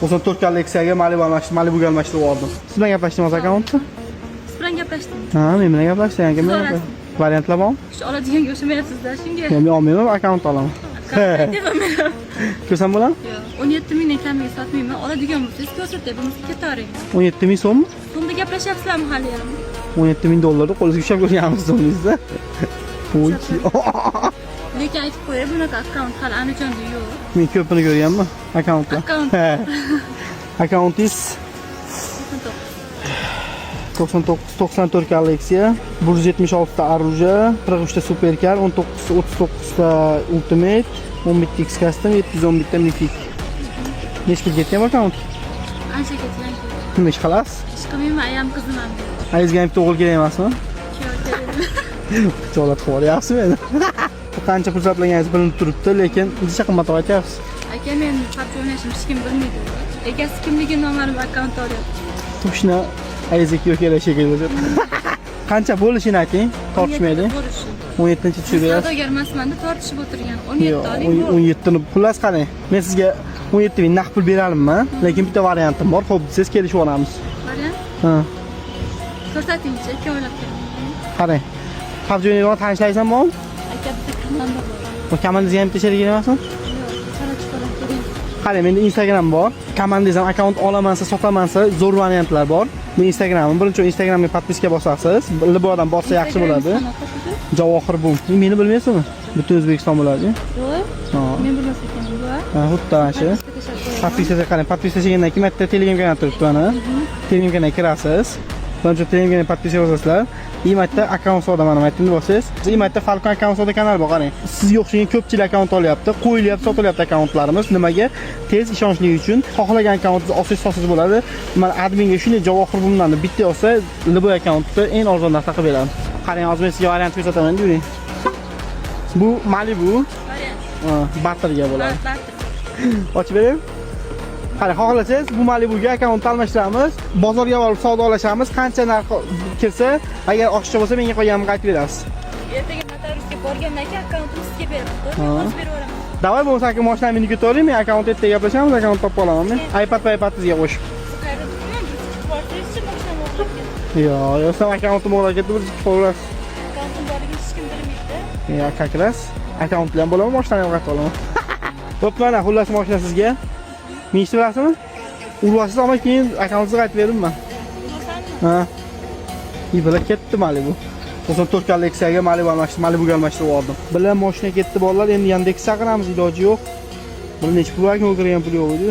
94 ga Lexia'ga Malibu'ga almashtirib oldim. Siz bilan gaplashdingiz akkauntda? Siz bilan gaplashdim. Ha, men bilan gaplashdim. Variantlar bormi? Shu oladiganga o'xshamayapsiz-da, shunga. Men olmayman, akkaunt olaman. Ko'rsam bo'ladimi? Yo'q, 17 mingdan kamiga sotmayman. Oladigan bo'lsangiz ko'rsatay, bo'lmasa ketavering. 17 ming so'mmi? So'mda gaplashyapsizlarmi hali ham? 17 ming dollarni qo'lingizga ushlab ko'rganmiz so'mingizda. Voy. Lekin aytib qo'yay, bunaqa akkaunt hali Andijonda yo'q. Men ko'pini ko'rganman akkauntda. Akkauntingiz 94 ga Lexia, 176 ta Aruja, 43 ta Supercar, 39 ta Ultimate, 11 ta X Custom, 711 ta Mifik. Nechta ketgan akkaunt? Ancha ketgan. Nima ish qilasiz? Ish qilmayman, ayam qizimman. Ayizga ham o'g'il kerak emasmi? Kerak. Cholat qilyapsiz meni. Qancha pul sarflaganingiz bilinib turibdi, lekin necha qimmat aytyapsiz? Aka, men PUBG o'ynashimni hech kim bilmaydi. Egasi kimligi noma'lum akkaunt olyapti. Tushna ayizga yo'q kerak shekilli. Qancha bo'lishini ayting, tortishmaydi. 17-chi savdogar emasman-da, tortishib o'tirgan. 17 oling. 17 ni xullas qarang. Men sizga 17 ming naqd pul beralimman, lekin bitta variantim bor. Xo'p, siz kelishib olamiz. Variant? Ha. Ko'rsatingchi, aka o'ylab ko'ring. Qarang. PUBG o'ynaydigan tanishlaysizmi bormi? Aka, bitta komanda bor. Bu komandangizga ham bitta sherik emasmi? Yo'q, qarab ko'ring. Qarang, menda Instagram bor. Komandangiz ham akkaunt olamansa, sotamansa, zo'r variantlar bor. Men Instagramim, birinchi Instagramga podpiska bosasiz. Libodan bossa yaxshi bo'ladi. Javohir bu. Meni bilmaysizmi? Butun O'zbekiston bo'ladi. Yo'q. Men bilmas ekanman bu. Ha, xuddi ana shu. Podpiskaga qarang. Podpiska qilgandan keyin bitta Telegram kanal turibdi mana. Telegram kanalga kirasiz. Birinchi Telegram kanalga podpiska bosasizlar. Imatda akkaunt soda mana aytdim bo'lsangiz. Imatda Falcon akkaunt soda kanal bor, qarang. Sizga o'xshagan ko'pchilik akkaunt olyapti, qo'yilyapti, sotilyapti akkauntlarimiz. Nimaga? Tez ishonchli uchun xohlagan akkauntingizni olsangiz sotsangiz bo'ladi. Mana adminga shunday Javohir bumlarni bitta olsa, Liboy akkauntda eng arzon narxda qilib beradi. Qarang, hozir men sizga variant ko'rsataman, yuring. Bu Malibu. Variant. Batterga bo'ladi. Batter. Ochib beraymi? Qarang, xohlasangiz bu Malibuga akkaunt almashtiramiz, bozorga borib savdolashamiz, qancha narx kirsa, agar oshiqcha bo'lsa menga qolganimni qaytib berasiz. Ertaga notariusga borgandan keyin akkauntimni sizga berib, o'zim berib o'raman. Davay bo'lmasa aka mashinani meni ko'taring, men akkaunt ertaga gaplashamiz, akkaunt topib olaman men. iPad'izga qo'shib. Qayerda turibman? Kvartirasi mashinani o'g'irlab ketdi. Yo'q, sen akkauntim o'g'irlab ketdi, bir qo'yasiz. Akkauntim borligini hech kim bilmaydi. Ya, kakras. Akkaunt bilan bo'laman, mashinani ham qaytib olaman. Bo'pti, mana xullas mashina sizga. Men ish bilasizmi? Urvasiz, ammo keyin akkauntingizni qaytib berdim men. Ha. Ibra ketdi Malibu. 94 ga Lexia'ga Malibu'ga almashtirib oldim. Bilan mashina ketdi bolalar, endi Yandex chaqiramiz, iloji yo'q. Buni nechta pul ekan, o'g'irgan pul yo'q edi.